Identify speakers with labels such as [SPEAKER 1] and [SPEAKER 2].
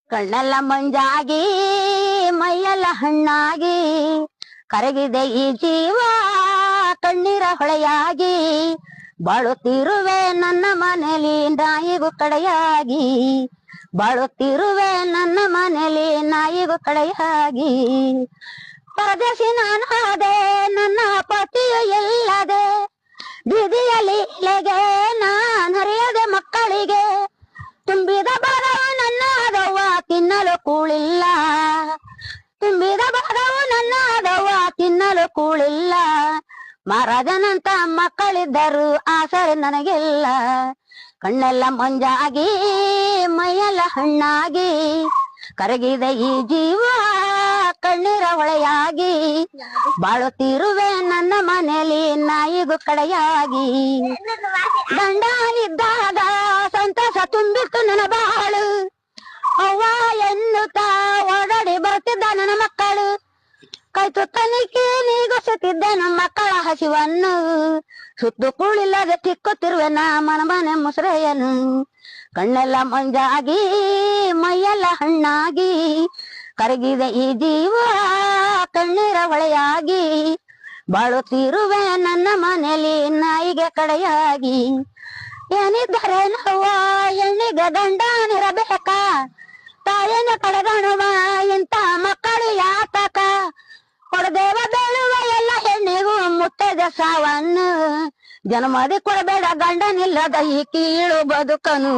[SPEAKER 1] ಕಣ್ಣೆಲ್ಲ ಮಂಜಾಗಿ ಮೈಯೆಲ್ಲ ಹಣ್ಣಾಗಿ ಕರಗಿದೆ ಈ ಜೀವ ಕಣ್ಣೀರ ಹೊಳೆಯಾಗಿ ಬಾಳುತ್ತಿರುವೆ ನನ್ನ ಮನೆಯಲ್ಲಿ ನಾಯಿಗೂ ಕಡೆಯಾಗಿ ಬಾಳುತ್ತಿರುವೆ ನನ್ನ ಮನೆಯಲ್ಲಿ ನಾಯಿಗೂ ಕಡೆಯಾಗಿ ಪರದೇಶಿ ನಾನಾದೆ ನನ್ನ ಪತಿಯು ಎಲ್ಲದೆ ಬೀದಿಯಲ್ಲಿ ಇಲೆಗೆ ನಾನ್ ಹರಿಯದೆ ಮಕ್ಕಳಿಗೆ ತುಂಬಿದ ಭಾರವು ನನ್ನದವ್ವ ತಿನ್ನಲು ಕೂಳಿಲ್ಲ ತುಂಬಿದ ಭಾರವು ನನ್ನದವ್ವ ತಿನ್ನಲು ಕೂಳಿಲ್ಲ ಮಹಾರಾಜನಂತ ಮಕ್ಕಳಿದ್ದರು ಆಸರೆ ನನಗಿಲ್ಲ ಕಣ್ಣೆಲ್ಲ ಮಂಜಾಗಿ ಮೈಯೆಲ್ಲ ಹಣ್ಣಾಗಿ ಕರಗಿದೆ ಈ ಜೀವ ಕಣ್ಣೀರ ಹೊಳೆಯಾಗಿ ಬಾಳುತ್ತಿರುವೆ ನನ್ನ ಮನೆಯಲ್ಲಿ ನಾಯಿಗೂ ಕಡೆಯಾಗಿ ಗಂಡನಿದ್ದಾಗ ಸಂತೋಷ ತುಂಬಿತ್ತು ನನ್ನ ಬಾಳು ಅವ್ವ ಎನ್ನುತ್ತಾ ಓಡಾಡಿ ಬರುತ್ತಿದ್ದ ನನ್ನ ಮಕ್ಕಳು ಕೈ ತುತ್ತನಿಕ್ಕೆ ನೀಗುಸುತ್ತಿದ್ದೆ ನಮ್ಮ ಮಕ್ಕಳ ಹಸಿವನ್ನು ಸುತ್ತು ಕೂಳಿಲ್ಲದೆ ತಿಕ್ಕುತ್ತಿರುವೆ ನಾ ಮನೆ ಮುಸರೆಯನು ಕಣ್ಣೆಲ್ಲ ಮಂಜಾಗಿ ಮೈಯೆಲ್ಲ ಹಣ್ಣಾಗಿ ಕರಗಿದೆ ಈ ಜೀವ ಕಣ್ಣೀರ ಹೊಳೆಯಾಗಿ ಬಾಳುತ್ತಿರುವೆ ನನ್ನ ಮನೆಯಲ್ಲಿ ನಾಯಿಗೆ ಕಡೆಯಾಗಿ ಏನಿದ್ದರೆ ನೋವ ಹೆಣ್ಣಿಗೆ ಗಂಡನಿರಬೇಕ ತಾಯಿನ ಕಡೆಗಣುವ ಇಂಥ ಮಕ್ಕಳು ಯಾತಕ ಕೊಡದೇವ ಬೇಳುವ ಎಲ್ಲ ಹೆಣ್ಣಿಗೂ ಮುತ್ತದ ಸಾವನ್ನು ಜನ್ಮದಿ ಕೊಡಬೇಡ ಗಂಡನಿಲ್ಲದ ಈ ಕೀಳು ಬದುಕನು